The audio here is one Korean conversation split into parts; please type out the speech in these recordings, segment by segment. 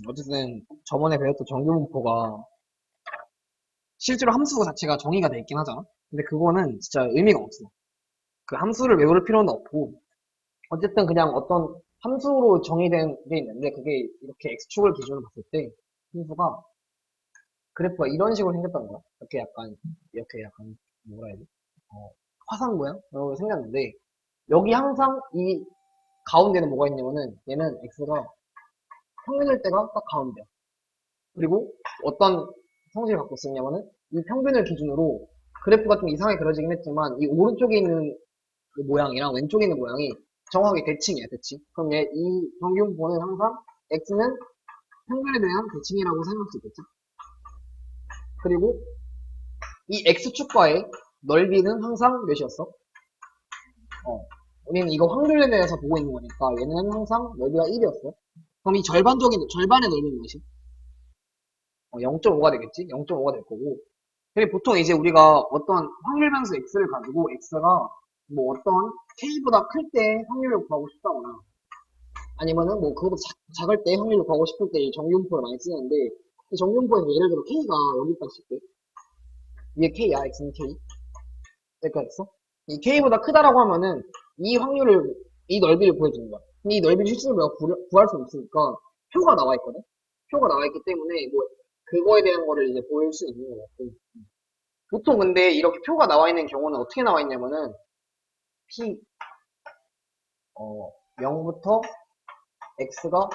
어쨌든 저번에 배웠던 정규분포가 실제로 함수 자체가 정의가 돼 있긴 하잖아. 근데 그거는 진짜 의미가 없어. 그 함수를 외울 필요는 없고 어쨌든 그냥 어떤 함수로 정의된 게 있는데 그게 이렇게 x축을 기준으로 봤을 때 함수가 그래프가 이런 식으로 생겼던 거야. 이렇게 약간 뭐라 해야 돼? 어, 화산 모양으로 생겼는데 여기 항상 이 가운데는 뭐가 있냐면은 얘는 x가 평균일 때가 딱 가운데야. 그리고 어떤 성질을 갖고 쓰냐면은 이 평균을 기준으로 그래프가 좀 이상하게 그려지긴 했지만 이 오른쪽에 있는 그 모양이랑 왼쪽에 있는 모양이 정확하게 대칭이야, 대칭. 그럼 이 평균보는 항상 x는 평균에 대한 대칭이라고 생각할 수 있겠지. 그리고 이 x축과의 넓이는 항상 몇이었어? 우리는 이거 확률에 대해서 보고 있는 거니까 얘는 항상 넓이가 1이었어. 그럼 이 절반의 넓이는 몇이? 0.5가 되겠지? 0.5가 될 거고. 근데 보통 이제 우리가 어떤 확률 변수 x를 가지고 x가 뭐 어떤 k보다 클 때 확률을 구하고 싶다거나 아니면은 뭐 그거보다 작을 때 확률을 구하고 싶을 때 이 정규분포를 많이 쓰는데 이 정규분포에서 예를 들어 k가 여기 있다 칠게. 위에 k야, x는 k. 여기까지 있어? 이 k보다 크다라고 하면은 이 넓이를 구해주는 거야. 근데 이 넓이를 실제로 내가 구할 수 없으니까 표가 나와 있거든? 표가 나와 있기 때문에 뭐 그거에 대한 거를 이제 보일 수 있는 거 같고. 보통 근데 이렇게 표가 나와 있는 경우는 어떻게 나와 있냐면은 p 0부터 x가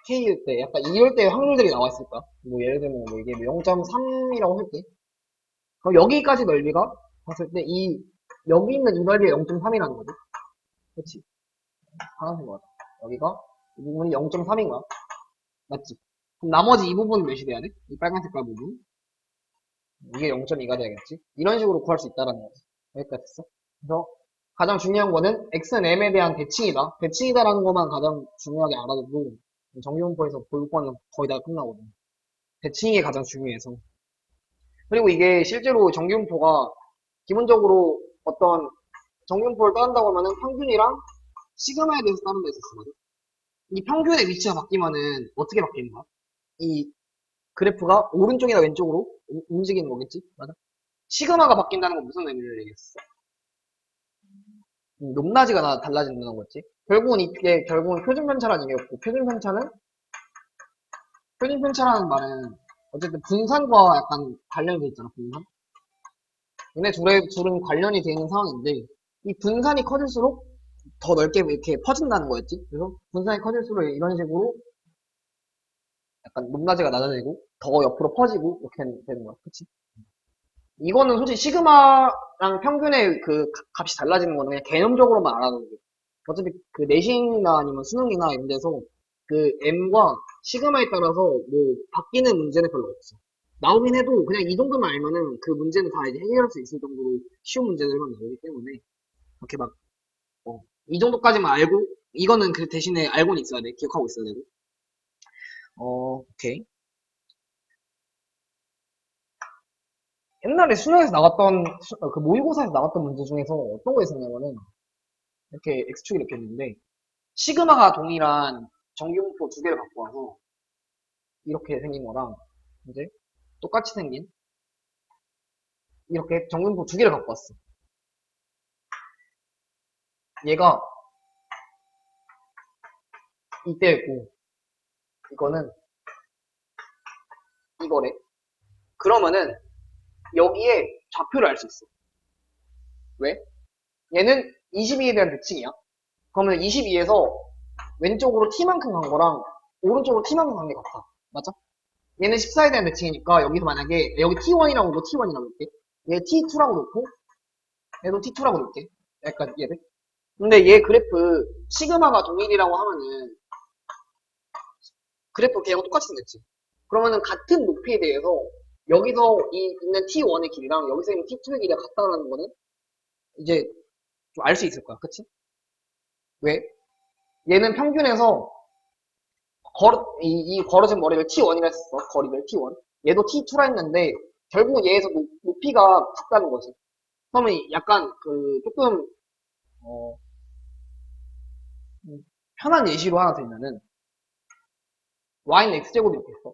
k일 때 약간 이럴 때 확률들이 나와 있을까? 뭐 예를 들면 뭐 이게 0.3이라고 할게. 그럼 여기까지 넓이가 봤을 때 여기 있는 이 넓이가 0.3이라는 거지. 그렇지? 하나씩 맞아. 여기가 이 부분이 0.3인 거야. 맞지? 그럼 나머지 이 부분은 몇이 돼야 돼? 이 빨간 색깔 부분. 이게 0.2가 돼야겠지? 이런 식으로 구할 수 있다라는 거지. 여기까지 됐어? 그래서 가장 중요한 거는 x는 m에 대한 대칭이다. 대칭이다라는 것만 가장 중요하게 알아두고 정규분포에서 볼 거는 거의 다 끝나거든. 대칭이 가장 중요해서. 그리고 이게 실제로 정규분포가 기본적으로 어떤 정규분포를 따른다고 하면은 평균이랑 시그마에 대해서 따른다 했었거든. 이 평균의 위치가 바뀌면은 어떻게 바뀌는 거야? 이 그래프가 오른쪽이나 왼쪽으로 움직이는 거겠지? 맞아? 시그마가 바뀐다는 건 무슨 의미를 얘기했어? 높낮이가 달라진다는 거지. 결국은 표준편차라는 얘기였고, 표준편차라는 말은 어쨌든 분산과 약간 관련이 돼 있잖아, 분산. 얘네 둘은 관련이 되어 있는 상황인데, 이 분산이 커질수록 더 넓게 이렇게 퍼진다는 거였지. 그래서 분산이 커질수록 이런 식으로 약간 높낮이가 낮아지고, 더 옆으로 퍼지고, 이렇게 되는 거야. 그치? 이거는 솔직히 시그마랑 평균의 그 값이 달라지는 거는 그냥 개념적으로만 알아두는 게. 어차피 그 내신이나 아니면 수능이나 이런 데서 그 M과 시그마에 따라서 뭐 바뀌는 문제는 별로 없어. 나오긴 해도 그냥 이 정도만 알면은 그 문제는 다 이제 해결할 수 있을 정도로 쉬운 문제들만 나오기 때문에 이렇게 막, 이 정도까지만 알고, 이거는 그 대신에 알고는 있어야 돼. 기억하고 있어야 되고. 오케이. 옛날에 수능에서 그 모의고사에서 나왔던 문제 중에서 어떤 거 있었냐면은 이렇게 X축이 이렇게 있는데 시그마가 동일한 정규분포 두 개를 갖고 와서 이렇게 생긴 거랑 이제 똑같이 생긴 이렇게 정규분포 두 개를 갖고 왔어. 얘가 이때였고 이거는 이거래. 그러면은 여기에 좌표를 알 수 있어. 왜? 얘는 22에 대한 대칭이야. 그러면 22에서 왼쪽으로 t만큼 간 거랑 오른쪽으로 t만큼 간 게 같아. 맞아? 얘는 14에 대한 대칭이니까 여기서 만약에 여기 t1이라고 놓고 t1이라고 놓을게. 얘 t2라고 놓고 얘도 t2라고 놓을게. 약간 이해돼? 근데 얘 그래프 시그마가 동일이라고 하면은 그래프 걔하고 똑같이 생겼지. 그러면은 같은 높이에 대해서 여기서 있는 t1의 길이랑 여기서 있는 t2의 길이가 같다는 거는 이제 좀 알 수 있을 거야. 그치? 왜? 얘는 평균에서 이 걸어진 머리를 t1이라 했었어. 거리를 t1. 얘도 t2라 했는데 결국은 얘에서 높이가 같다는 거지. 그러면 약간 그 조금 어, 편한 예시로 하나 들면은 y는 x제곱 이렇게 있어.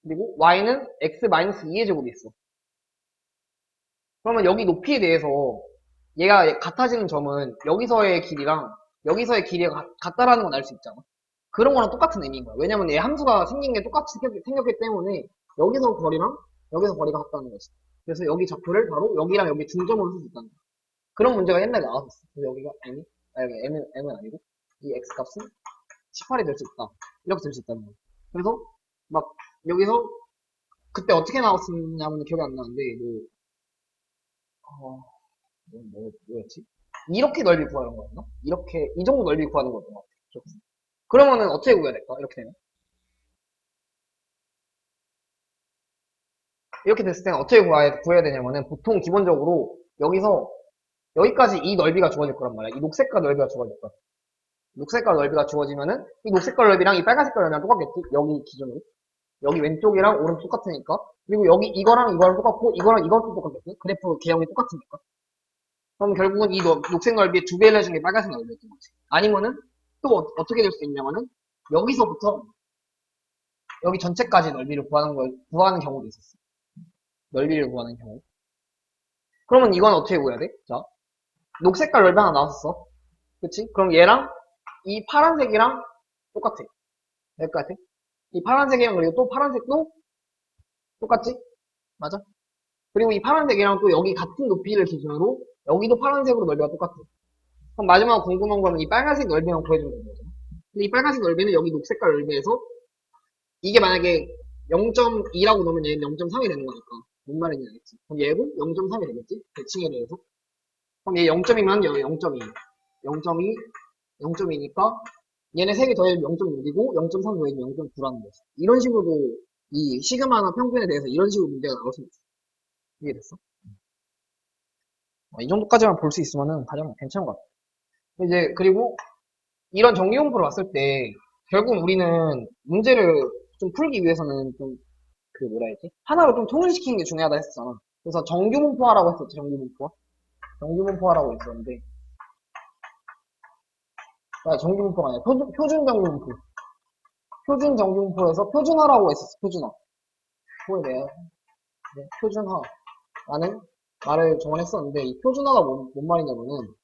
그리고 y는 x-2의 제곱이 있어. 그러면 여기 높이에 대해서 얘가 같아지는 점은 여기서의 길이랑 여기서의 길이가 같다라는 건 알 수 있잖아. 그런 거랑 똑같은 의미인 거야. 왜냐면 얘 함수가 생긴 게 똑같이 생겼기 때문에 여기서 거리랑 여기서 거리가 같다는 거지. 그래서 여기 좌표를 바로 여기랑 여기 중점으로 쓸 수 있다는 거야. 그런 문제가 옛날에 나왔었어. 그래서 여기가 여기 m은 아니고 이 x 값은 18이 될 수 있다. 이렇게 될 수 있다는 거야. 그래서 막 여기서 그때 어떻게 나왔었냐면 기억이 안 나는데 뭐였지? 이렇게 넓이 구하는 거였나? 이렇게 이 정도 넓이 구하는 거였던 것 같아. 그러면은 어떻게 구해야 될까? 이렇게 되면 이렇게 됐을 때는 어떻게 구해야 되냐면은 보통 기본적으로 여기서 여기까지 이 넓이가 주어질 거란 말이야. 이 녹색깔 넓이가 주어질 거야. 녹색깔 넓이가 주어지면은 이 녹색깔 넓이랑 이 빨간색깔 넓이랑 똑같겠지? 여기 기준으로. 여기 왼쪽이랑 오른쪽 똑같으니까. 그리고 여기 이거랑 이거랑 똑같고 이거랑 이것도 똑같겠지? 그래프 개형이 똑같으니까. 그럼 결국은 이 녹색 넓이의 두 배를 해준 게 빨간색 넓이였던 거지. 아니면은 또 어떻게 될 수 있냐면은 여기서부터 여기 전체까지 넓이를 구하는 경우도 있었어. 넓이를 구하는 경우. 그러면 이건 어떻게 구해야 돼? 자, 녹색깔 넓이 하나 나왔었어. 그치? 그럼 얘랑 이 파란색이랑 똑같아. 될것 같아? 이 파란색이랑 그리고 또 파란색도 똑같지? 맞아? 그리고 이 파란색이랑 또 여기 같은 높이를 기준으로 여기도 파란색으로 넓이가 똑같아. 그럼 마지막 궁금한 거는 이 빨간색 넓이만 구해주면 되는 거잖아. 근데 이 빨간색 넓이는 여기 녹색깔 넓이에서 이게 만약에 0.2라고 넣으면 얘는 0.3이 되는 거니까. 뭔 말인지 알겠지? 그럼 얘도 0.3이 되겠지? 대칭에 대해서. 그럼 얘 0.2면 여기 0.2. 0.2, 0.2니까 얘네 3개 더해주면 0.6이고 0.3 더해주면 0.9라는 거지. 이런 식으로도 이 시그마나 평균에 대해서 이런 식으로 문제가 나올 수 있어. 이해됐어? 이 정도까지만 볼 수 있으면은 가장 괜찮은 것 같아. 이제 그리고 이런 정리공부를 왔을 때 결국 우리는 문제를 좀 풀기 위해서는 좀 그 뭐라 해야지? 하나로 좀 통일시키는 게 중요하다 했었잖아. 그래서 정규분포화라고 했었지, 정규분포화. 정규분포화라고 했었는데, 아, 정규분포가 아니라 표준 정규분포. 표준 정규분포에서 표준화라고 했었어, 표준화. 그거에 대해, 네, 표준화라는 말을 저번에 했었는데, 이 표준화가 뭔 말이냐면은,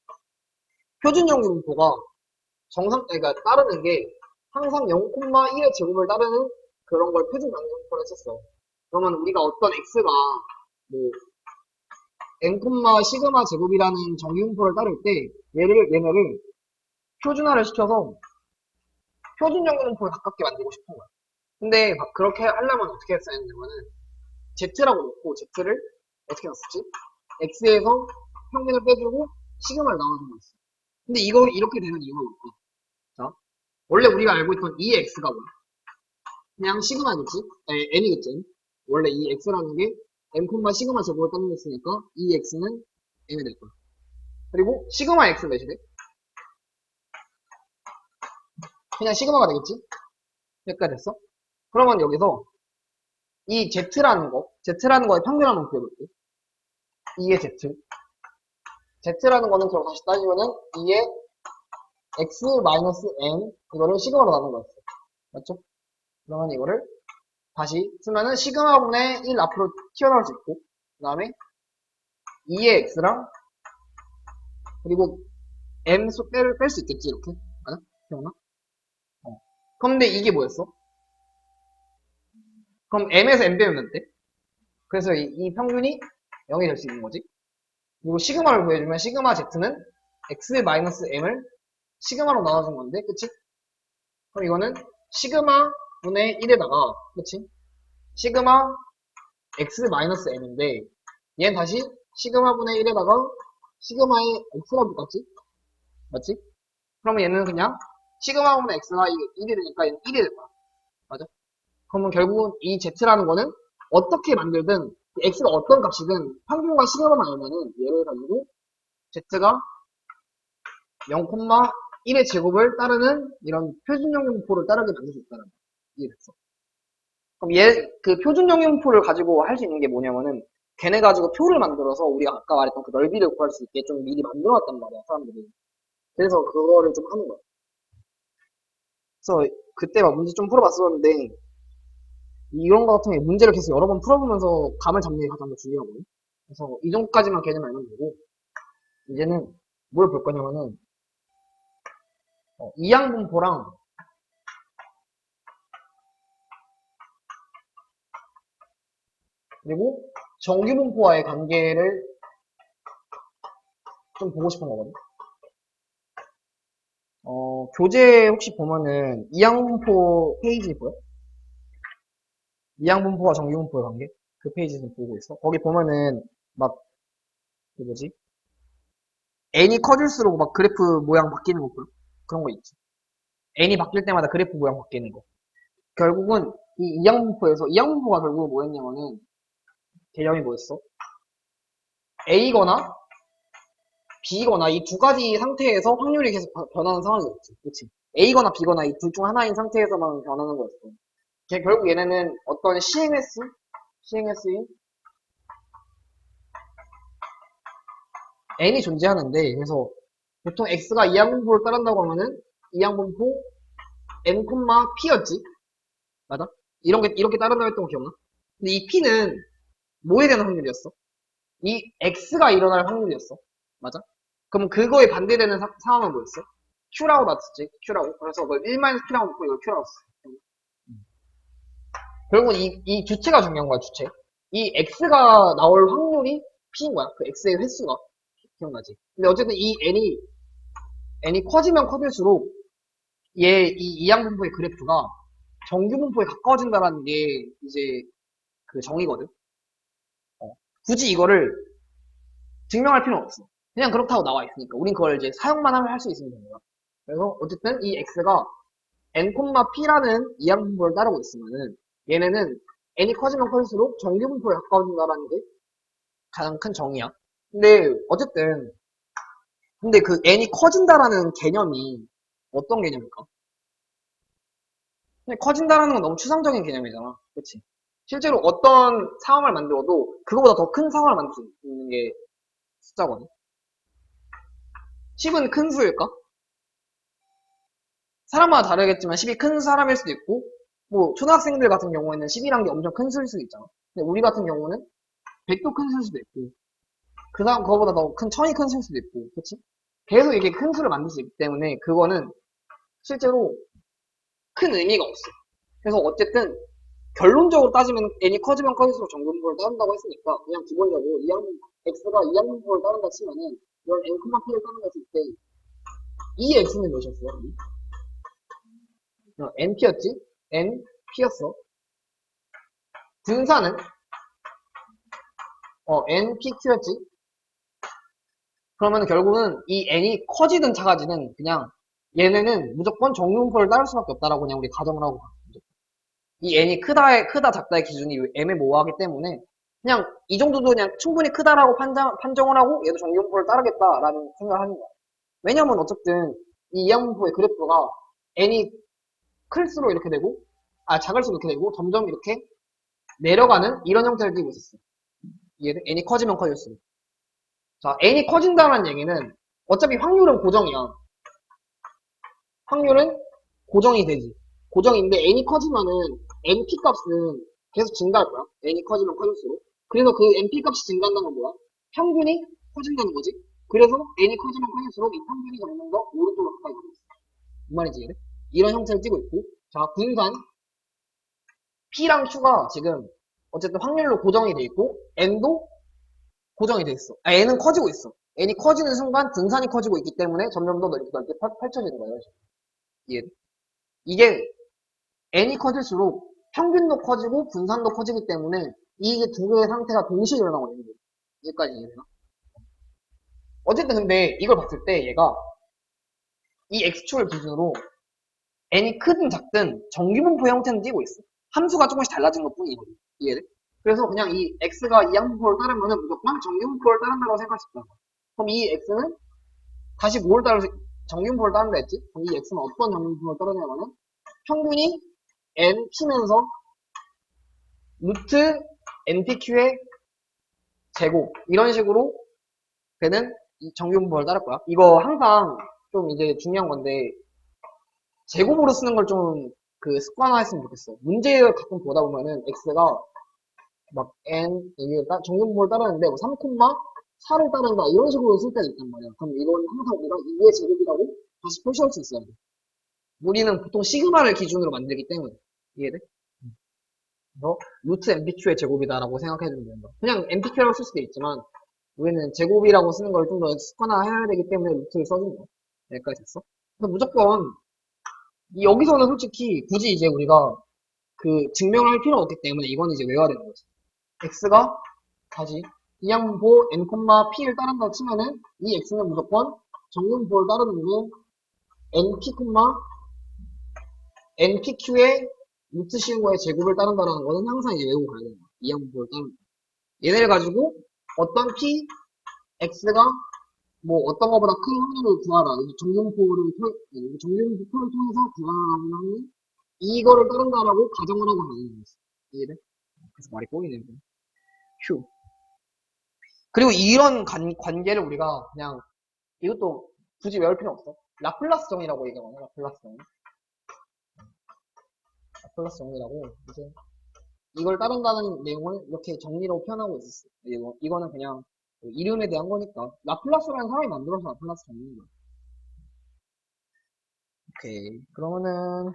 표준 정규분포가 그러니까 따르는 게 항상 0,1의 제곱을 따르는 그런 걸 표준 정규분포로 했었어. 그러면 우리가 어떤 x가 뭐 n, 시그마 제곱이라는 정규분포를 따를 때 얘네를 표준화를 시켜서 표준 정규분포에 가깝게 만들고 싶은 거야. 근데 막 그렇게 하려면 어떻게 했어야 했냐면은 z라고 놓고 z를 어떻게 넣었지? x에서 평균을 빼주고 시그마를 나눠준 거였어. 근데 이거 이렇게 되는 이유가 뭘까? 자, 원래 우리가 알고 있던 이 x가 뭐야? 그냥 시그마겠지? 아니, n이겠지? 원래 이 x라는 게 n, 시그마 제곱을 따르겠으니까 이 x는 n이 될 거야. 그리고 시그마 x 몇이 돼? 그냥 시그마가 되겠지? 여기까지 됐어? 그러면 여기서 이 z라는 거의 평균 한번 구해볼게. 2의 z. z라는 거는 그럼 다시 따지면은 2의 x-n 이거를 시그마로 나눈 거였어. 맞죠? 그러면 이거를 다시 쓰면은 시그마분의 1 앞으로 튀어나올 수 있고 그 다음에 2의 x랑 그리고 m 뺄 수 있겠지 이렇게. 맞아? 기억나? 그런데 이게 뭐였어? 그럼 m에서 m 빼면 돼? 그래서 이 평균이 0이 될 수 있는 거지. 그리고 시그마를 구해주면 시그마 z는 x-m을 시그마로 나눠준 건데, 그치? 그럼 이거는 시그마 분의 1에다가, 그치? 시그마 x-m인데, 얘는 다시 시그마 분의 1에다가 시그마의 x가 똑같지? 맞지? 그러면 얘는 그냥 시그마 분의 x가 1이 되니까 얘는 1이 될 거야. 맞아? 그러면 결국은 이 z라는 거는 어떻게 만들든 x가 어떤 값이든 평균과 시그마만 알면은 얘를 가지고 z가 0,1의 제곱을 따르는 이런 표준정규분포를 따르게 만들 수 있다는 거야. 이해됐어? 그럼 그 표준정규분포를 가지고 할 수 있는 게 뭐냐면은 걔네 가지고 표를 만들어서 우리가 아까 말했던 그 넓이를 구할 수 있게 좀 미리 만들어놨단 말이야, 사람들이. 그래서 그거를 좀 하는 거야. 그래서 그때 막 문제 좀 풀어봤었는데 이런 거 같은 경우에 문제를 계속 여러 번 풀어보면서 감을 잡는 게 가장 더 중요하거든요. 그래서 이 정도까지만 개념 알면 되고 이제는 뭘 볼 거냐면은 이항분포랑 그리고 정규분포와의 관계를 좀 보고 싶은 거거든요. 교재 혹시 보면은 이항분포 페이지 보여? 이항분포와 정규분포의 관계? 그 페이지 좀 보고 있어. 거기 보면은 막 그 뭐지? n이 커질수록 막 그래프 모양 바뀌는 거 보여? 그런 거 있지. n이 바뀔 때마다 그래프 모양 바뀌는 거. 결국은 이 이항분포에서 이항분포가 결국 뭐였냐면은 개념이 뭐였어? A거나 B거나 이 두 가지 상태에서 확률이 계속 변하는 상황이었지. 그치? A거나 B거나 이 둘 중 하나인 상태에서만 변하는 거였어. 결국 얘네는 어떤 CMS인 n이 존재하는데, 그래서 보통 x가 이항분포를 따른다고 하면은 이항분포 n, p였지? 맞아? 이렇게 따른다고 했던 거 기억나? 근데 이 p는 뭐에 대한 확률이었어? 이 x가 일어날 확률이었어. 맞아? 그럼 그거에 반대되는 상황은 뭐였어? q라고 놨었지. q라고. 그래서 그걸 1-q라고 놓고 이걸 q라고 썼어. 결국은 이 주체가 중요한 거야, 주체. 이 x가 나올 확률이 p인 거야. 그 x의 횟수가. 기억나지? 근데 어쨌든 이 n이 커지면 커질수록 이 이항분포의 그래프가 정규분포에 가까워진다라는 게 이제 그 정의거든. 굳이 이거를 증명할 필요는 없어. 그냥 그렇다고 나와 있으니까. 우린 그걸 이제 사용만 하면 할 수 있으면 되는 거야. 그래서 어쨌든 이 x가 n, p라는 이항분포를 따르고 있으면은 얘네는 n이 커지면 커질수록 정규분포에 가까워진다라는 게 가장 큰 정의야. 근데 어쨌든 근데 그 n이 커진다라는 개념이 어떤 개념일까? 근데 커진다라는 건 너무 추상적인 개념이잖아. 그치? 실제로 어떤 상황을 만들어도 그거보다 더 큰 상황을 만들 수 있는 게 숫자거든. 10은 큰 수일까? 사람마다 다르겠지만 10이 큰 사람일 수도 있고 뭐 초등학생들 같은 경우에는 10이란 게 엄청 큰 수일 수도 있잖아. 근데 우리 같은 경우는 100도 큰 수일 수도 있고 그 사람 그거보다 더 큰 1000이 큰 수일 수도 있고 그치? 계속 이게 큰 수를 만들 수 있기 때문에 그거는 실제로 큰 의미가 없어. 그래서 어쨌든 결론적으로 따지면 n이 커지면 커질수록 정분포를 따른다고 했으니까 그냥 기본적으로 x가 이항분포를 따른다 치면은 이걸 n, p를 따른다 했을 때 이 x는 몇이었어? np였지? np였어. 분사는 npq였지? 그러면 결국은 이 n이 커지든 작아지든 그냥 얘네는 무조건 정분포를 따를 수밖에 없다라고 그냥 우리 가정을 하고 가. 이 n이 크다 작다의 기준이 애매모호하기 때문에 그냥 이 정도도 그냥 충분히 크다라고 판정을 하고 얘도 정규분포를 따르겠다라는 생각을 하는 거야. 왜냐면 어쨌든 이 이항분포의 그래프가 n이 클수록 이렇게 되고 작을수록 이렇게 되고 점점 이렇게 내려가는 이런 형태를 띠고 있었어. 이해돼? n이 커지면 커질수록. 자, n이 커진다는 얘기는 어차피 확률은 고정이야. 확률은 고정이 되지. 고정인데 n이 커지면은 np 값은 계속 증가할 거야. n이 커지면 커질수록. 그래서 그 np 값이 증가한다는 건 뭐야? 평균이 커진다는 거지. 그래서 n이 커지면 커질수록 이 평균이 점점 더 오른쪽으로 가까이 가고 있어. 이 말이지, 이래? 이런 형태를 띠고 있고. 자, 분산 p랑 q가 지금 어쨌든 확률로 고정이 돼 있고 n도 고정이 돼 있어. n은 커지고 있어. n이 커지는 순간 분산이 커지고 있기 때문에 점점 더 넓게 펼쳐지는 거예요. 이해? 이게 n이 커질수록 평균도 커지고 분산도 커지기 때문에 이 두 개의 상태가 동시에 일어나고 있는 거예요. 여기까지 이해되나? 어쨌든 근데 이걸 봤을 때 얘가 이 x축을 기준으로 n이 크든 작든 정규분포 형태는 띄고 있어. 함수가 조금씩 달라진 것 뿐이거든. 이해돼? 그래서 그냥 이 x가 이항분포를 따르면은 무조건 정규분포를 따른다고 생각할 수 있다. 그럼 이 x는 다시 뭘 정규분포를 따른다 했지? 그럼 이 x는 어떤 정규분포를 따르냐면은 평균이 n p면서 루트 npq의 제곱 이런 식으로 되는 이 정규분포를 따를 거야. 이거 항상 좀 이제 중요한 건데 제곱으로 쓰는 걸 좀 그 습관화했으면 좋겠어. 문제를 가끔 보다 보면은 x가 막 n 이게 정근분포를 따르는데 뭐 3, 4를 따른다 이런 식으로 쓸 때가 있단 말이야. 그럼 이건 항상 우리가 2의 제곱이라고 다시 표시할 수 있어야 돼. 우리는 보통 시그마를 기준으로 만들기 때문에 이해돼? 그래서 루트 MPQ의 제곱이다라고 생각해주면 된다. 그냥 MPQ라고 쓸 수도 있지만 우리는 제곱이라고 쓰는 걸 좀 더 습관화해야 되기 때문에 루트를 써준 거야. 여기까지 됐어? 그래서 무조건 여기서는 솔직히 굳이 이제 우리가 그 증명할 필요가 없기 때문에 이건 이제 외워야 되는 거지. x가 다시 이항분포 n, p를 따른다고 치면은 이 x는 무조건 정근분포를 따르는데 np, npq의 루트 씌운 거의 제곱을 따른다는 거는 항상 이제 외우고 가야 되는 거야. 이항분포를 따른다. 얘네를 가지고 어떤 p, x가 뭐 어떤 것보다 큰 확률을 구하라. 정근분포를 통해서 구하라는 확률 이거를 따른다라고 가정을 하고 가는 거였어. 이해돼? 그래서 말이 꼬이네. 휴. 그리고 이런 관계를 우리가 그냥 이것도 굳이 외울 필요 없어. 라플라스 정이라고 얘기하거든. 라플라스 정. 라플라스 정이라고 이제 이걸 따른다는 내용을 이렇게 정리로 표현하고 있었어. 이거는 그냥 이름에 대한 거니까 라플라스라는 사람이 만들어서 라플라스 정리인 거야. 오케이. 그러면은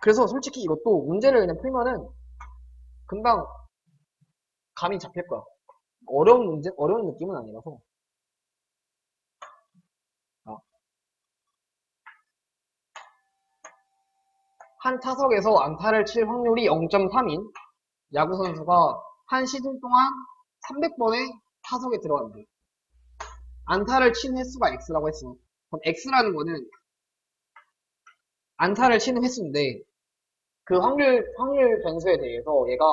그래서 솔직히 이것도 문제를 그냥 풀면은 금방 감이 잡힐 거야. 어려운 문제, 어려운 느낌은 아니라서. 아, 한 타석에서 안타를 칠 확률이 0.3인 야구 선수가 한 시즌 동안 300번의 타석에 들어간대. 안타를 친 횟수가 X라고 했어. 그럼 X라는 거는 안타를 치는 횟수인데 그 확률 변수에 대해서 얘가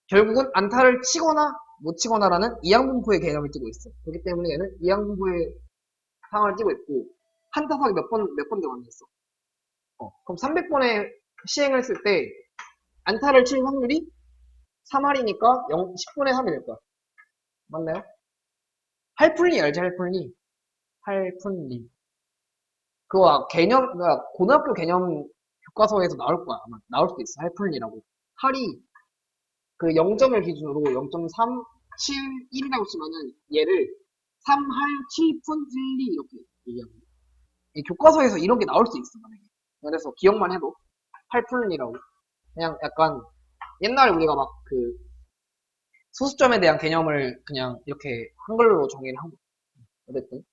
결국은 안타를 치거나 못 치거나라는 이항분포의 개념을 띠고 있어. 그렇기 때문에 얘는 이항분포의 상황을 띠고 있고 한 타석에 몇 번 들어갔어. 그럼 300번의 시행을 했을 때 안타를 칠 확률이 3할이니까 10분의 3이 될 거야. 맞나요? 할풀리 알지? 할풀리. 할풀리. 그거 그러니까 고등학교 개념 교과서에서 나올 거야. 아마 나올 수도 있어. 할풀리라고. 할이 그 0점을 기준으로 0.371이라고 치면은 얘를 3할 7푼 1리 이렇게 얘기하거든. 이 교과서에서 이런 게 나올 수 있어. 만약에. 그래서 기억만 해도 할풀리라고. 그냥 약간 옛날에 우리가 막 그 소수점에 대한 개념을 그냥 이렇게 한글로 정의를 한 거. 어쨌든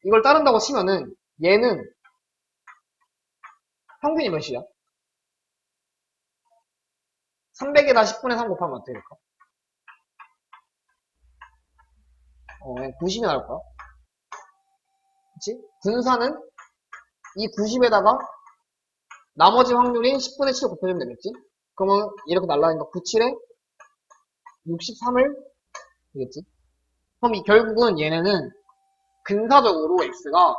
이걸 따른다고 치면은 얘는 평균이 몇이야? 300에다 10분의 3 곱하면 어떻게 될까? 그냥 90이 나올 거야. 그치? 분사는 이 90에다가 나머지 확률인 10분의 7 곱해주면 되겠지? 그러면 이렇게 날라가니까 97에 63을 되겠지? 그럼 결국은 얘네는 근사적으로 x가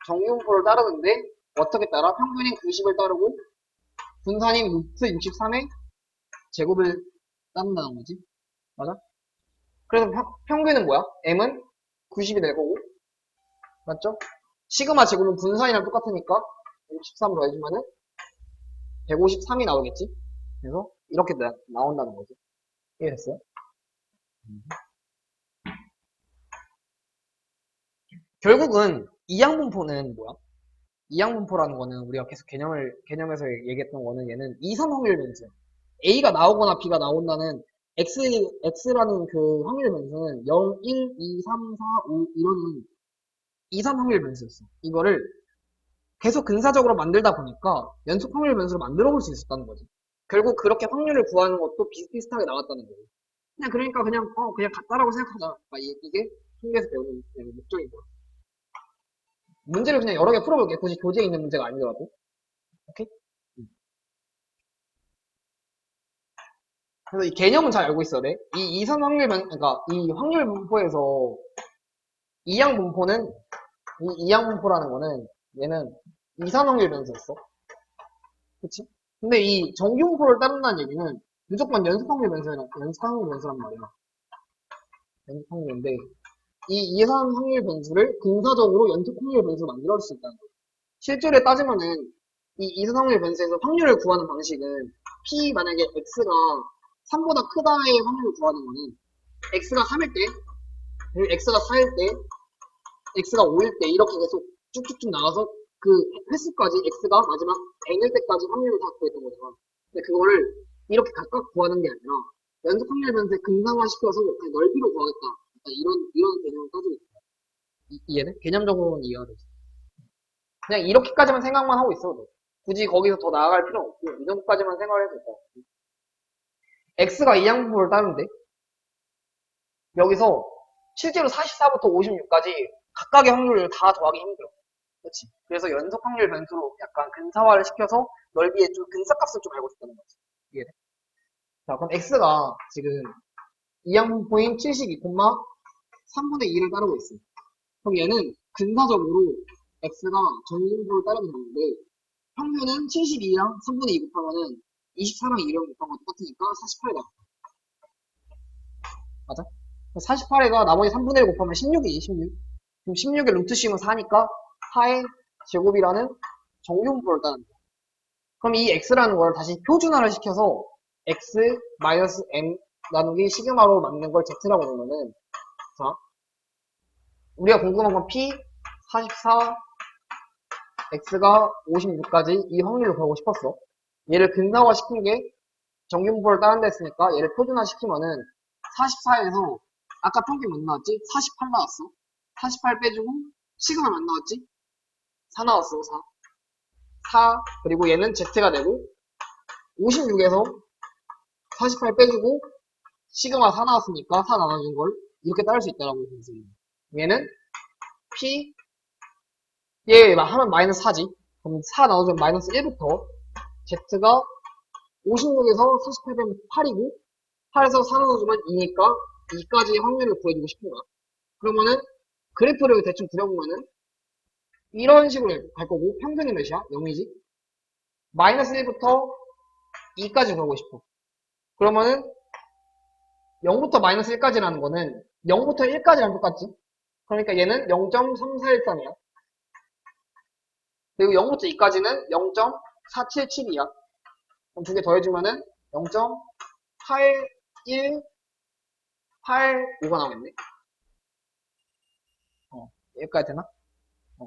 정근분포를 따르는데 어떻게 따라? 평균인 90을 따르고 분산인 루트 63의 제곱을 따른다는 거지. 맞아? 그래서 평균은 뭐야? m은 90이 될 거고 맞죠? 시그마 제곱은 분산이랑 똑같으니까 63 더해주면은 153이 나오겠지? 그래서 이렇게 나온다는 거지. 이해됐어요? 결국은 이항분포는 뭐야? 이항분포라는 거는 우리가 계속 개념에서 얘기했던 거는 얘는 이선 확률 변수. A가 나오거나 B가 나온다는 X라는 그 확률 변수는 0, 1, 2, 3, 4, 5 이런 이선 확률 변수였어. 이거를 계속 근사적으로 만들다 보니까 연속 확률 변수를 만들어 볼 수 있었다는 거지. 결국 그렇게 확률을 구하는 것도 비슷비슷하게 나왔다는 거예요. 그냥 그러니까 그냥 같다라고 생각하자. 이게 통계에서 배우는 목적인 거야. 문제를 그냥 여러 개 풀어볼게. 굳이 교재에 있는 문제가 아니더라도. 오케이? 그래서 이 개념은 잘 알고 있어야 돼. 이 이선 그러니까 이 확률 분포에서 이항 분포는, 이 이항 분포라는 거는 얘는 이선 확률 변수였어. 그치? 근데 이 정규 분포를 따른다는 얘기는 무조건 연속 확률 변수란 말이야. 연속 확률인데, 이 이선 확률 변수를 근사적으로 연속 확률 변수로 만들어줄 수 있다는 거야. 실제로 따지면은 이 이산화황률 변수에서 확률을 구하는 방식은 P 만약에 X가 3보다 크다의 확률을 구하는 거는 X가 3일 때, 그리고 X가 4일 때, X가 5일 때 이렇게 계속 쭉쭉쭉 나가서 그 횟수까지 X가 마지막 N일 때까지 확률을 다 구했던 거잖아. 근데 그거를 이렇게 각각 구하는 게 아니라 연속 확률 변수에 근상화시켜서 그냥 넓이로 구하겠다. 약간 이런 개념을 따지고 있어. 이해는? 개념적으로는 이해가 되지. 그냥 이렇게까지만 생각만 하고 있어도 돼. 굳이 거기서 더 나아갈 필요는 없고 이 정도까지만 생각을 해도 될 것 같아. X가 이 양분을 따는데 여기서 실제로 44부터 56까지 각각의 확률을 다 더하기 힘들어. 그렇지. 그래서 연속 확률 변수로 약간 근사화를 시켜서 넓이의 좀 근사값을 좀 알고 싶다는 거지. 이해돼? 자, 그럼 X가 지금 이 양분포인 72,3분의 2를 따르고 있어. 그럼 얘는 근사적으로 X가 전분포를 따르게 되는데 평균은 72랑 3분의 2 곱하면은 24랑 2랑 곱한 거 똑같으니까 48가 맞아? 48에가 나머지 3분의 1 곱하면 16이지 16. 그럼 16에 루트 씌우면 4니까 4의 제곱이라는 정규분포를 따는 거야. 그럼 이 x라는 걸 다시 표준화를 시켜서 x m 나누기 시그마로 만든 걸 z라고 놓으면은 자 우리가 궁금한 건 p 44 x가 56까지 이 확률을 구하고 싶었어. 얘를 근사화 시킨 게 정규분포를 따는 데 했으니까 얘를 표준화 시키면은 44에서 아까 평균 몇 나왔지? 48 나왔어. 48 빼주고 시그마 몇 나왔지? 4 나왔어. 4. 4 그리고 얘는 z가 되고 56에서 48 빼주고 시그마 4 나왔으니까 4 나눠준 걸 이렇게 따를 수 있다라고 보세요. 얘는 p 얘 하면 마이너스 4지. 그럼 4 나눠주면 마이너스 1부터 z가 56에서 48 빼면 8이고 8에서 4 나눠주면 2니까 2까지 확률을 구해주고 싶은 거야. 그러면은 그래프를 대충 그려보면은 이런 식으로 갈 거고 평균이 몇이야? 0이지. 마이너스 1부터 2까지 구하고 싶어. 그러면은 0부터 마이너스 1까지라는 거는 0부터 1까지랑 똑같지? 그러니까 얘는 0.3413이야. 그리고 0부터 2까지는 0.477이야. 그럼 두 개 더해주면은 0.8185가 나오겠네. 여기까지 되나?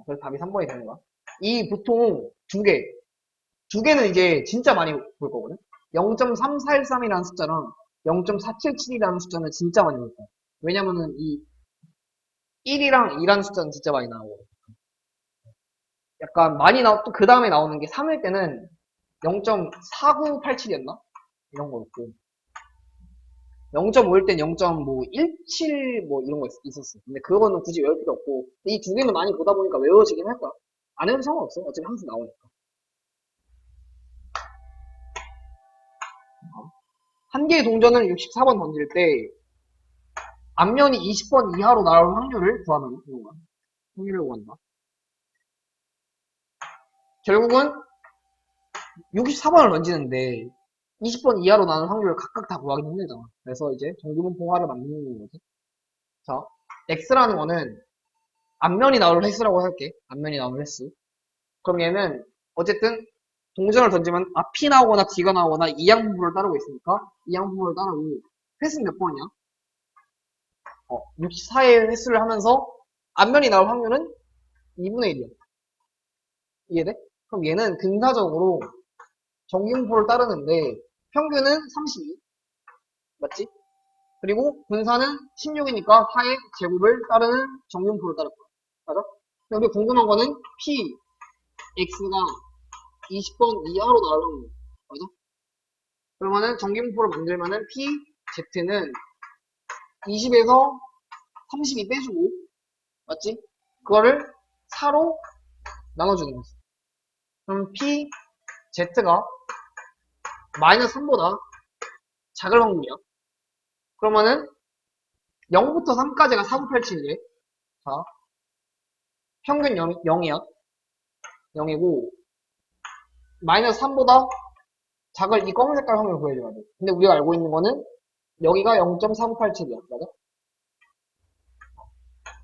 그래서 답이 3번이 되는 거야. 이 보통 두 개는 이제 진짜 많이 볼 거거든? 0.3413이라는 숫자랑 0.477이라는 숫자는 진짜 많이 볼 거야. 왜냐면은 이 1이랑 2라는 숫자는 진짜 많이 나오고. 약간 많이 또 그 다음에 나오는 게 3일 때는 0.4987이었나? 이런 거였고. 0.5일 땐 0.17 뭐 이런 거 있었어. 근데 그거는 굳이 외울 필요 없고. 이 두 개는 많이 보다 보니까 외워지긴 할 거야. 안 외워도 상관없어. 어차피 항상 나오니까. 한 개의 동전을 64번 던질 때 앞면이 20번 이하로 나올 확률을 구하는 거야. 확률을 구한다. 결국은 64번을 던지는데 20번 이하로 나는 확률을 각각 다 구하기 힘들잖아. 그래서 이제 정규분포화를 만드는 거지. 자, x라는 거는 앞면이 나올 횟수라고 할게. 앞면이 나올 횟수. 그럼 얘는 어쨌든 동전을 던지면 앞이 나오거나 뒤가 나오거나 이양분포를 따르고 있으니까 이양분포를 따르고 횟수 몇 번이야? 64의 횟수를 하면서 앞면이 나올 확률은 2분의 1이야. 이해돼? 그럼 얘는 근사적으로 정규분포를 따르는데 평균은 32 맞지? 그리고 분사는 16이니까 4의 제곱을 따르는 정분포를 따를 거야. 맞아? 근데 우리 궁금한 거는 p, x가 20번 이하로 나오는 거. 맞아? 그러면은 정규분포를 만들면은 p, z는 20에서 32 빼주고 맞지? 그거를 4로 나눠주는 거지. 그럼 p, z가 마이너스 3보다 작을 확률이야. 그러면은 0부터 3까지가 4987이래. 자, 평균 0이야. 0이고 마이너스 3보다 작을 이 검은 색깔 확률을 구해줘야 돼. 근데 우리가 알고 있는 거는 여기가 0.387이야. 맞아?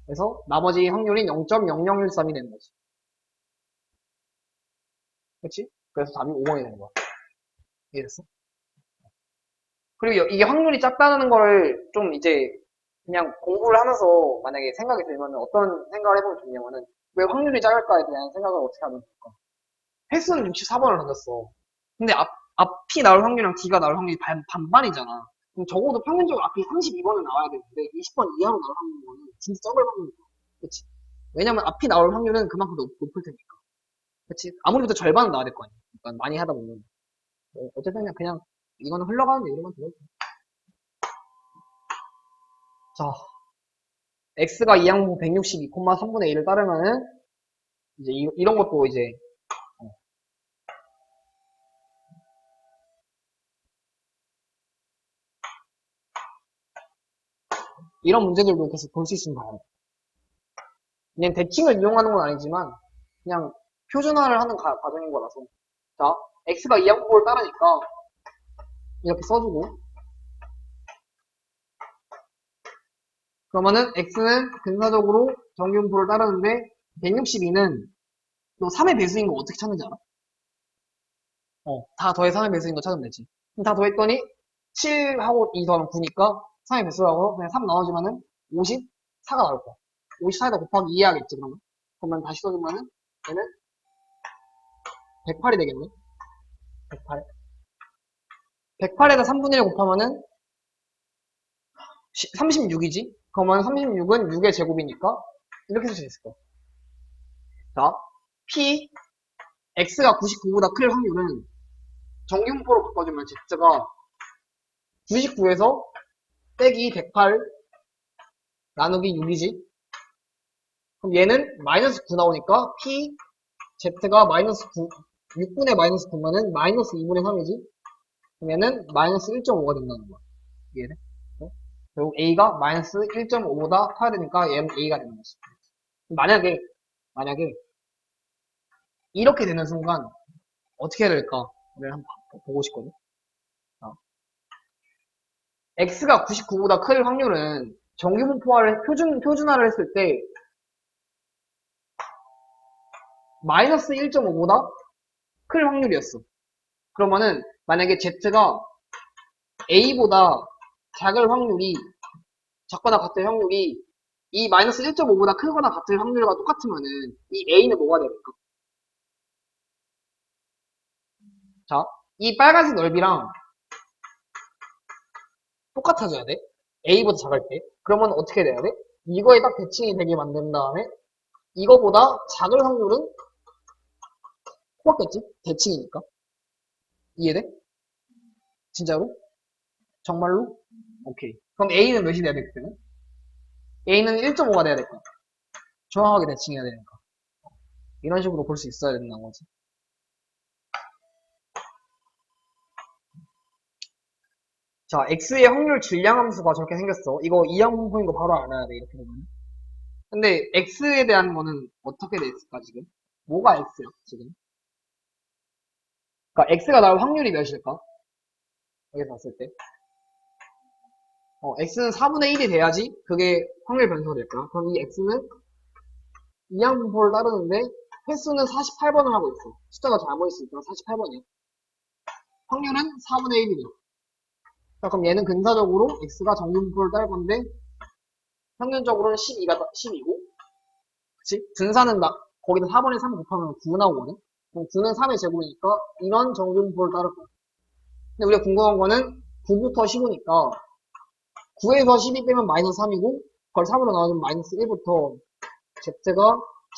그래서 나머지 확률이 0.0013이 되는 거지. 그치? 그래서 답이 5번이 되는 거야. 이해됐어? 그리고 이게 확률이 작다는 거를 좀 이제 그냥 공부를 하면서 만약에 생각이 들면 어떤 생각을 해보면 좋냐면은 왜 확률이 작을까에 대한 생각을 어떻게 하면 좋을까? 횟수는 64번을 던졌어. 근데 앞이 나올 확률이랑 뒤가 나올 확률이 반반이잖아. 그럼 적어도 평균적으로 앞이 32번은 나와야 되는데 20번 이하로 나올 확률은 진짜 적을 확률이야. 그치? 왜냐면 앞이 나올 확률은 그만큼 높을 테니까. 그치? 아무리 도 절반은 나와야 될 거 아니야. 그러니까 많이 하다 보면. 뭐 어쨌든 그냥 이거는 흘러가는 얘기로만 들어도 돼. 자, x가 2항분 162,3분의 1을 따르면은 이제 이런 것도 이제 어, 이런 문제들도 계속 볼 수 있으면 봐요. 그냥 대칭을 이용하는 건 아니지만 그냥 표준화를 하는 과정인 거라서. 자, x가 2항분을 따르니까 이렇게 써주고 그러면은 x는 근사적으로 정규분포를 따르는데 162는 너 3의 배수인 거 어떻게 찾는지 알아? 다 더해 3의 배수인 거 찾으면 되지. 그럼 다 더했더니 7하고 2 더하면 9니까 3의 배수라고 그냥 3 나눠주면은 54가 나올 거야. 54에다 곱하기 2 해야겠지, 그러면. 그러면 다시 써주면은 얘는 108이 되겠네. 108. 108에다 3분의 1 곱하면은 36이지? 그러면 36은 6의 제곱이니까 이렇게 쓸 수 있을 거야. 자, P, X가 99보다 클 확률은 정규분포로 바꿔주면 Z가 99에서 빼기 108 나누기 6이지? 그럼 얘는 마이너스 9 나오니까 P, Z가 마이너스 9, 6분의 마이너스 9면은 마이너스 2분의 3이지? 그럼 얘는 마이너스 1.5가 된다는 거야. 이해돼? 결국 A가 마이너스 1.5보다 커야 되니까 얘는 A가 되는 거지. 만약에 이렇게 되는 순간 어떻게 해야 될까를 한번 보고 싶거든. X가 99보다 클 확률은 정규분포화를 표준화를 했을 때 마이너스 1.5보다 클 확률이었어. 그러면은 만약에 Z가 A보다 작을 확률이 작거나 같을 확률이 이 마이너스 1.5보다 크거나 같을 확률과 똑같으면은 이 A는 뭐가 될까? 자, 이 빨간색 넓이랑 똑같아져야 돼. A보다 작을 때. 그러면 어떻게 돼야 돼? 이거에 딱 대칭이 되게 만든 다음에 이거보다 작을 확률은 똑같겠지? 대칭이니까. 이해돼? 진짜로? 정말로? 오케이. 그럼 A는 몇이 돼야 돼, 그때는? A는 1.5가 돼야 될 거야. 정확하게 대칭해야 되니까. 이런 식으로 볼 수 있어야 된다는 거지. 자, X의 확률 질량함수가 저렇게 생겼어. 이거 이항분포인 거 바로 알아야 돼, 이렇게 되면. 근데 X에 대한 거는 어떻게 돼 있을까, 지금? 뭐가 X야, 지금? 그러니까 X가 나올 확률이 몇일까? 여기 봤을 때. X는 4분의 1이 돼야지 그게 확률 변수가 될 거야. 그럼 이 X는 이항분포를 따르는데 횟수는 48번을 하고 있어. 숫자가 잘못 있으니까 48번이야. 확률은 4분의 1이야. 자, 그럼 얘는 근사적으로 X가 정규분포를 따를 건데 평균적으로는 12고 그치? 분사는 거기다 4번에 3 곱하면 9 나오거든? 그럼 9는 3의 제곱이니까 이런 정규분포를 따를 거야. 근데 우리가 궁금한 거는 9부터 15니까 9에서 12 빼면 마이너스 3이고 그걸 3으로 나누면 마이너스 1부터 Z가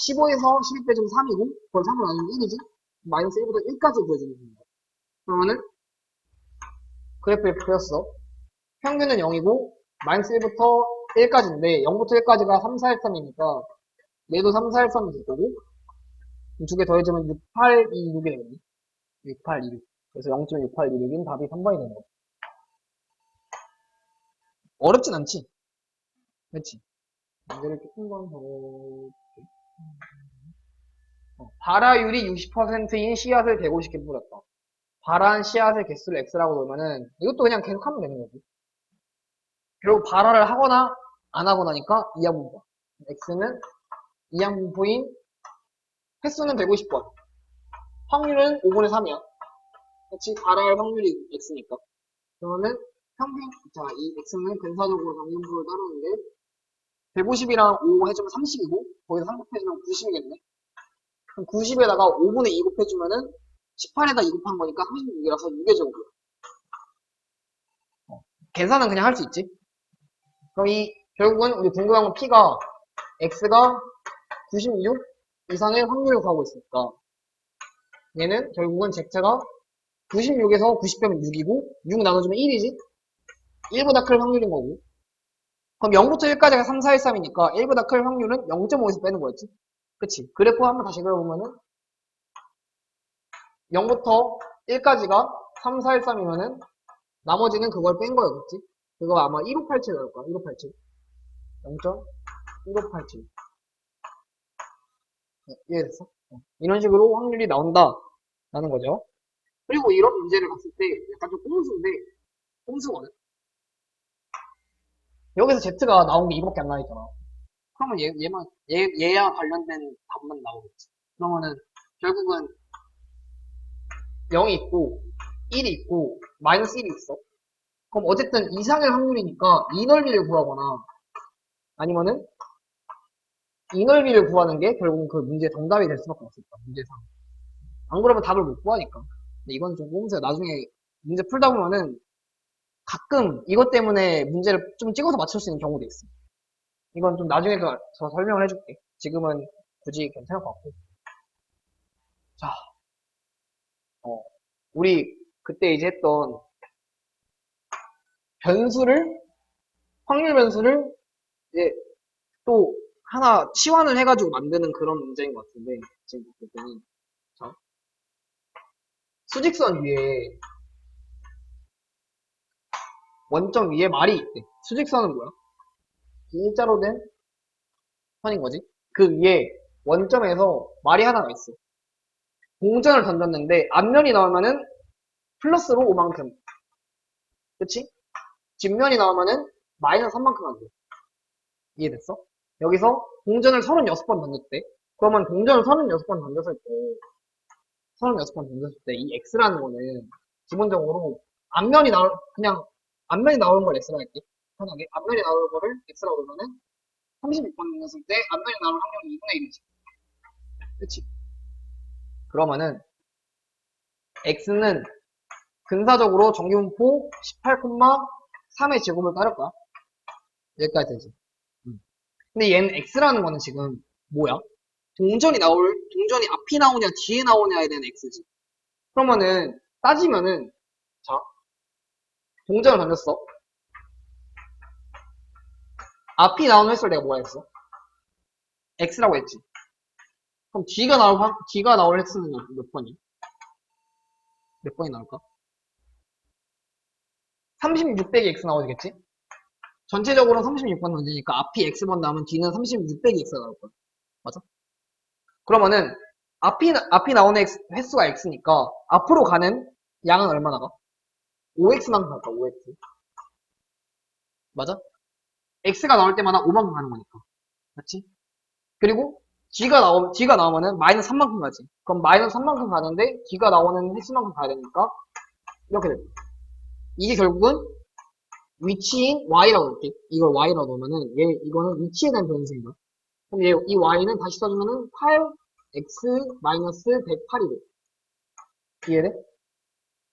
15에서 12 빼주면 3이고 그걸 3으로 나누면 1이지? 마이너스 1부터 1까지 구해주는 겁니다. 그러면은 그래프를 그렸어. 평균은 0이고 마이너스 1부터 1까지인데 0부터 1까지가 3, 4, 1, 3이니까 얘도 3, 4, 1, 3이 될 거고 두 개 더해주면 6, 8, 2, 6이 되거든. 6, 8, 2, 6. 그래서 0.6826인 답이 3번이 되는 거야. 어렵진 않지? 그렇지? 문제를 조금 더 발화율이 60%인 씨앗을 150개 뿌렸다. 발화한 씨앗의 개수를 x라고 놓으면은 이것도 그냥 계속 하면 되는 거지. 결국 발화를 하거나 안 하거나니까 이항분포. x는 이항분포인 횟수는 150번. 확률은 5분의 3이야. 그렇지? 달할 확률이 x니까. 그러면은 평균, 자, 이 x는 근사적으로 정분포를 따르는데 150이랑 5 해주면 30이고 거기서 3 곱해주면 90이겠네. 그럼 90에다가 5분의 2 곱해주면은 18에다 2 곱한 거니까 36이라서 6의 제곱이야. 계산은 그냥 할 수 있지. 그럼 결국은 우리 궁금한 건 p가 x가 96 이상의 확률을 구하고 있으니까 얘는 결국은 z가 96에서 90 빼면 6이고 6 나눠주면 1이지. 1보다 클 확률인 거고. 그럼 0부터 1까지가 3, 4, 1, 3이니까 1보다 클 확률은 0.5에서 빼는 거였지. 그치? 그래프 한번 다시 그려보면은 0부터 1까지가 3, 4, 1, 3이면은 나머지는 그걸 뺀 거였겠지? 그거 아마 1587 나올 거야. 1587. 0.1587. 이해됐어? 이런 식으로 확률이 나온다라는 거죠. 그리고 이런 문제를 봤을 때 약간 좀 꼼수거든. 여기서 Z가 나온 게 이밖에 안 나있잖아. 그러면 얘야 관련된 답만 나오겠지. 그러면은 결국은 0이 있고 1이 있고 마이너스 1이 있어. 그럼 어쨌든 이상의 확률이니까 이 넓이를 구하거나 아니면은 이 넓이를 구하는 게 결국은 그 문제의 정답이 될 수밖에 없을까. 문제상. 안 그러면 답을 못 구하니까. 근데 이건 좀 꼼수야. 나중에 문제 풀다 보면은 가끔 이것 때문에 문제를 좀 찍어서 맞출 수 있는 경우도 있어. 이건 좀 나중에 더 설명을 해줄게. 지금은 굳이 괜찮을 것 같고. 자, 우리 그때 이제 했던 확률 변수를 이제 또 하나 치환을 해가지고 만드는 그런 문제인 것 같은데, 지금 볼 때는. 자, 수직선 위에, 원점 위에 말이 있대. 수직선은 뭐야? 일자로 된 선인 거지. 그 위에 원점에서 말이 하나가 있어. 공전을 던졌는데 앞면이 나오면은 플러스로 5만큼. 그치? 뒷면이 나오면은 마이너스 3만큼 안 돼. 이해됐어? 여기서 공전을 36번 던졌대. 그러면 공전을 36번 던졌을 때, 36번 던졌을 때 이 x라는 거는 기본적으로 그냥 앞면이 나오는 걸 x라 할게. 편하게. 앞면이 나오는 거를 x라고 그러면은 36번 던졌을 때 앞면이 나올 확률이 2분의 1이지. 그치? 그러면은 x는 근사적으로 정기분포 18,3의 제곱을 따를 거야. 여기까지 되지. 근데 얘는 x라는 거는 지금 뭐야? 동전이 앞이 나오냐 뒤에 나오냐에 대한 x지. 그러면은 따지면은 자 동전을 던졌어. 앞이 나오는 횟수를 내가 뭐라 했어? x라고 했지. 그럼 뒤가 나올 횟수는 몇 번이? 몇 번이 나올까? 36 빼기 x 나오겠지? 전체적으로 36번 던지니까 앞이 x번 나오면 뒤는 36 빼기 x가 나올 거야. 맞아? 그러면은 앞이 나오는 횟수가 x니까 앞으로 가는 양은 얼마나 가? 5x만큼 갈까? 5x. 맞아? x가 나올 때마다 5만큼 가는 거니까. 맞지? 그리고 뒤가 나오면은 마이너스 3만큼 가지. 그럼 마이너스 3만큼 가는데 뒤가 나오는 횟수만큼 가야 되니까 이렇게 됩니다. 이게 결국은 위치인 y라고 할게. 이걸 y라고 넣으면은 이거는 위치에 대한 변수인 거야. 그럼 이 y는 다시 써주면은 8x 마이너스 108이 돼. 이해돼?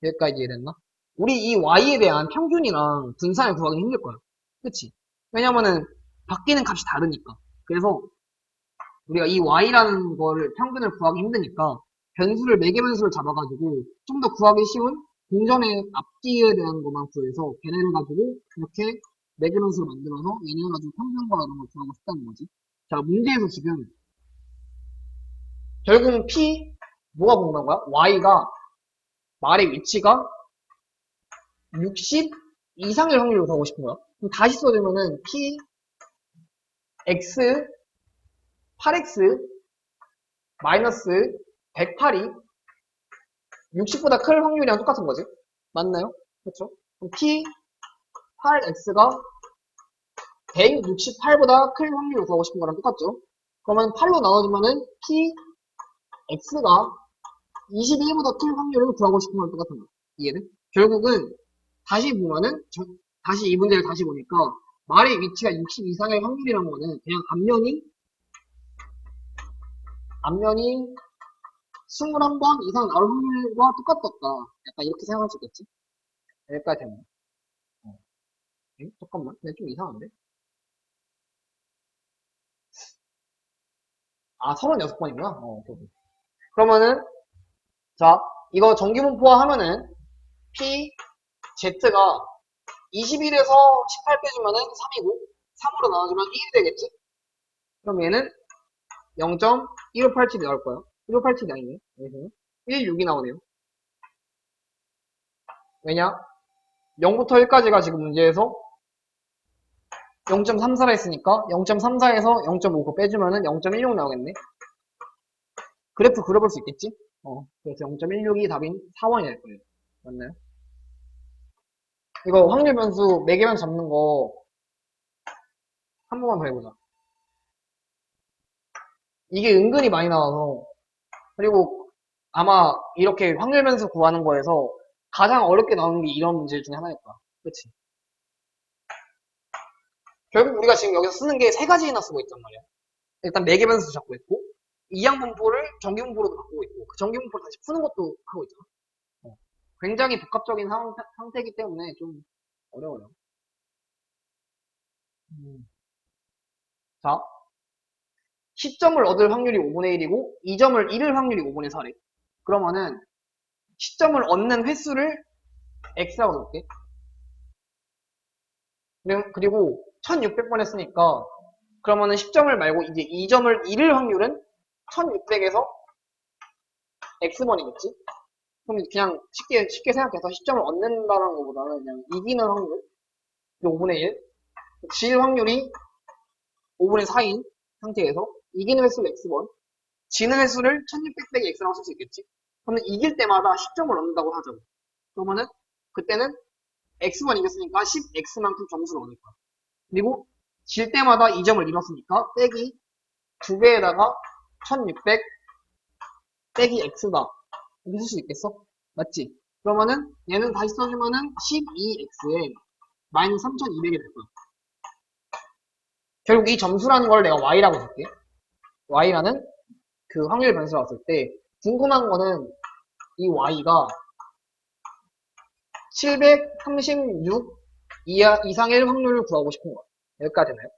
여기까지 이해됐나? 우리 이 y에 대한 평균이랑 분산을 구하기 힘들 거야. 그치? 왜냐면은 바뀌는 값이 다르니까. 그래서 우리가 이 y라는 거를 평균을 구하기 힘드니까 매개 변수를 잡아가지고 좀 더 구하기 쉬운 공전의 앞뒤에 대한 것만 구해서 걔네를 가지고 이렇게 매개 변수를 만들어서 얘네를 가지고 평균과 이런 걸 구하고 싶다는 거지. 자, 문제에서 지금 결국은 뭐가 궁금한 거야? y가 말의 위치가 60 이상의 확률을 구하고 싶은 거야. 그럼 다시 써주면은 x 8x 마이너스 108이 60보다 클 확률이랑 똑같은 거지. 맞나요? 그렇죠? 그럼 p8x가 168보다 클 확률을 구하고 싶은 거랑 똑같죠? 그러면 8로 나눠주면은 px가 21보다 큰 확률을 구하고 싶은 건 똑같은 거야. 이해는? 결국은 다시 보면은 다시 이 문제를 다시 보니까 말의 위치가 60 이상의 확률이란 거는 그냥 앞면이 21번 이상 나올 확률과 똑같았다. 약간 이렇게 생각할 수 있겠지? 여기까지 됐네. 잠깐만. 근데 좀 이상한데? 아, 36번이구나. 오케이, 오케이. 그러면은, 자, 이거 정규분포화 하면은, P, Z가 21에서 18 빼주면은 3이고, 3으로 나눠주면 1이 되겠지? 그럼 얘는 0.1587이 나올 거야. 1587이 아니네. 여기서는. 16이 나오네요. 왜냐? 0부터 1까지가 지금 문제에서 0.34라 했으니까 0.34에서 0.5 빼주면은 0.16 나오겠네. 그래프 그려볼 수 있겠지? 그래서 0.16이 답인 4번이 될 거예요. 맞나요? 이거 확률 변수 매개변 잡는 거 한 번만 더 해보자. 이게 은근히 많이 나와서 그리고 아마 이렇게 확률 변수 구하는 거에서 가장 어렵게 나오는 게 이런 문제 중에 하나일 거야. 그치? 결국 우리가 지금 여기서 쓰는 게 세 가지나 쓰고 있단 말이야. 일단 매개변수 잡고 있고 이항분포를 정기분포로도 바꾸고 있고 그 정기분포를 다시 푸는 것도 하고 있잖아. 굉장히 복합적인 상태이기 때문에 좀 어려워요. 자, 시점을 얻을 확률이 5분의 1이고 2점을 잃을 확률이 5분의 4래. 그러면은 시점을 얻는 횟수를 x라고 넣을게. 그리고 1600번 했으니까 그러면은 10점을 말고 이제 2점을 잃을 확률은 1600에서 x번이겠지? 그럼 그냥 쉽게 생각해서 10점을 얻는다는 것보다는 그냥 이기는 확률 5분의 1 질 확률이 5분의 4인 상태에서 이기는 횟수를 x번 지는 횟수를 1600 빼기 x라고 쓸 수 있겠지? 그러면 이길 때마다 10점을 얻는다고 하죠. 그러면은 그때는 x만 이겼으니까 10x만큼 점수를 얻을 거야. 그리고 질 때마다 2점을 잃었으니까 빼기 2배에다가 1600 빼기 x다. 이렇게 쓸 수 있겠어? 맞지? 그러면은 얘는 다시 써주면은 12x에 마이너스 3200이 될 거야. 결국 이 점수라는 걸 내가 y라고 줄게. y라는 그 확률 변수를 봤을 때 궁금한 거는 이 y가 736 이상의 확률을 구하고 싶은 거야. 여기까지나요?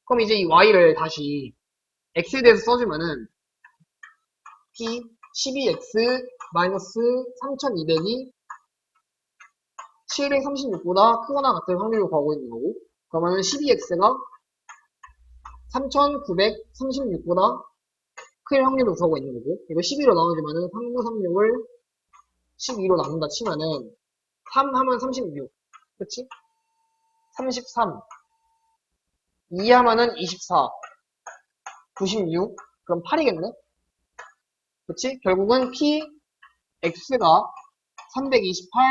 그럼 이제 이 y를 다시 x에 대해서 써주면은 p 12x 마이너스 3200이 736보다 크거나 같은 확률을 구하고 있는 거고 그러면은 12x가 3936보다 클 확률을 구하고 있는 거고 이거 12로 나눠주면은 3936을 12로 나눈다 치면은 3 하면 36 그치? 33 2 하면은 24 96 그럼 8이겠네? 그치? 결국은 p x가 328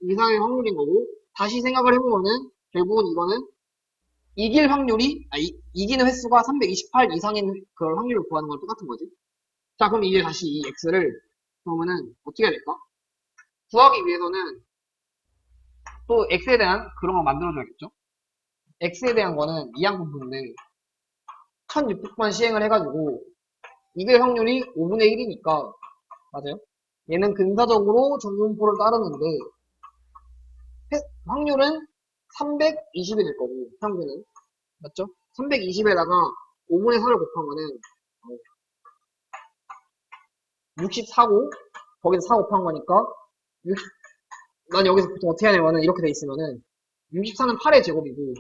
이상의 확률인 거고 다시 생각을 해보면은 결국은 이거는 이길 확률이 이기는 횟수가 328 이상인 그런 확률을 구하는 거랑 똑같은 거지. 자 그럼 이제 다시 이 x를 그러면은 어떻게 해야 될까? 구하기 위해서는 또 x에 대한 그런 거 만들어줘야겠죠. x에 대한 거는 이항분포인데 1600번 시행을 해가지고 이길 확률이 5분의 1이니까 맞아요? 얘는 근사적으로 정분포를 따르는데 확률은 320이 될 거고 평균은 맞죠? 320에다가 5분의 4를 곱하면은 64고 거기서 4 곱한 거니까 난 여기서 보통 어떻게 하냐면은 이렇게 돼 있으면은 64는 8의 제곱이고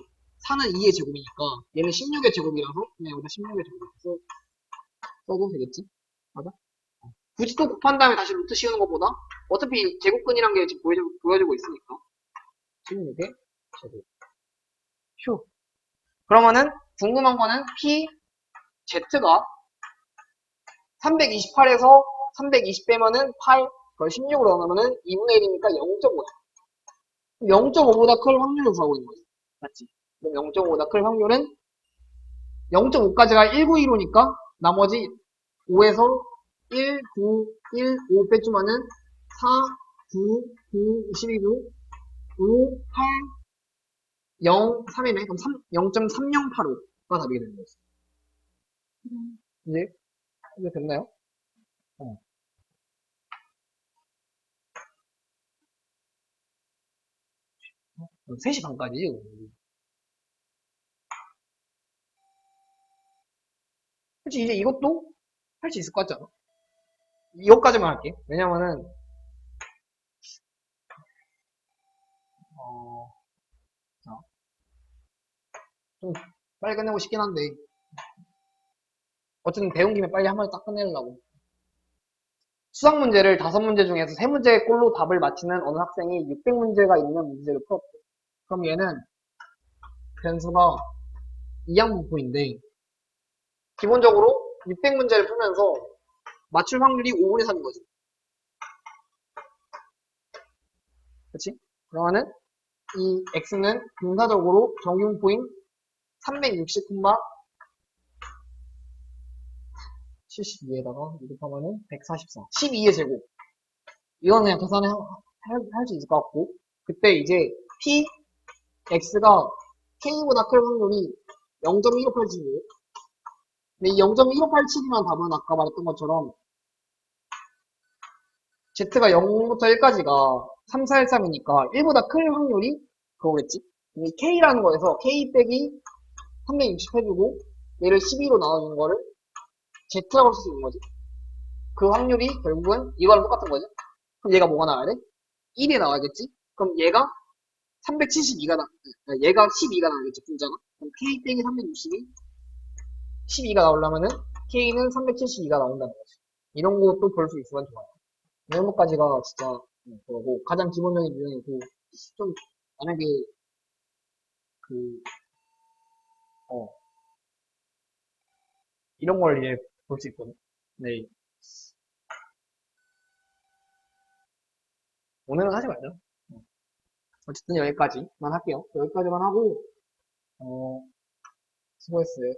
4는 2의 제곱이니까 얘는 16의 제곱이라서 그냥 여기다 16의 제곱 써도 되겠지? 맞아? 굳이 또 곱한 다음에 다시 루트 씌우는 것보다 어차피 제곱근이란 게 지금 보여주고 있으니까 16의 제곱 휴 그러면은 궁금한 거는 p z가 328에서 320 빼면은 8 그걸 16으로 넣으면은 2분의 1이니까 0.5다 0.5보다 클 확률을 구하고 있는 거지 맞지? 그럼 0.5보다 클 확률은 0.5까지가 1915니까 나머지 5에서 1, 9, 1, 5 빼주면은 4, 9, 9, 12, 9, 5, 8, 0, 3이네. 그럼 0.3085가 답이 되는 거지. 이제, 이제 됐나요? 어. 그럼 3시 반까지. 그치, 이제 이것도 할 수 있을 것 같지 않아? 이것까지만 할게. 왜냐면은, 어, 자, 좀 빨리 끝내고 싶긴 한데, 어쨌든 배운 김에 빨리 한 번에 딱 끝내려고. 수학 문제를 5문제 중에서 3문제 꼴로 답을 맞히는 어느 학생이 600문제가 있는 문제를 풀었대. 그럼 얘는 변수가 이항분포인데, 기본적으로 600문제를 풀면서 맞출 확률이 5분의 3인 거지. 그치? 그러면은 이 x는 분사적으로 정균포인 360, 72에다가 이렇게하면은 144. 12의 제곱. 이건 그냥 계산을 할 수 있을 것 같고. 그때 이제 p, x가 k보다 클 확률이 0.1587이에요. 근데 이 0.1587이면 답은 아까 말했던 것처럼 z가 0부터 1까지가 3, 4, 1, 3이니까 1보다 클 확률이 그거겠지? 이 k라는 거에서 k 빼기 360 해주고 얘를 12로 나눠주는 거를 z라고 쓸 수 있는 거지. 그 확률이 결국은 이거랑 똑같은 거지. 그럼 얘가 뭐가 나와야 돼? 1이 나와야겠지? 그럼 얘가 372가 얘가 12가 나오겠지, 분자가. 그럼 k 빼기 360이 12가 나오려면은 k는 372가 나온다는 거지. 이런 것도 볼 수 있으면 좋아요. 이런 것까지가 진짜 그거고 가장 기본적인 유형이고 좀 만약에 그 이런 걸 이제 볼 수 있거든. 네. 오늘은 하지 말자. 어쨌든 여기까지만 할게요. 여기까지만 하고 수고했어요.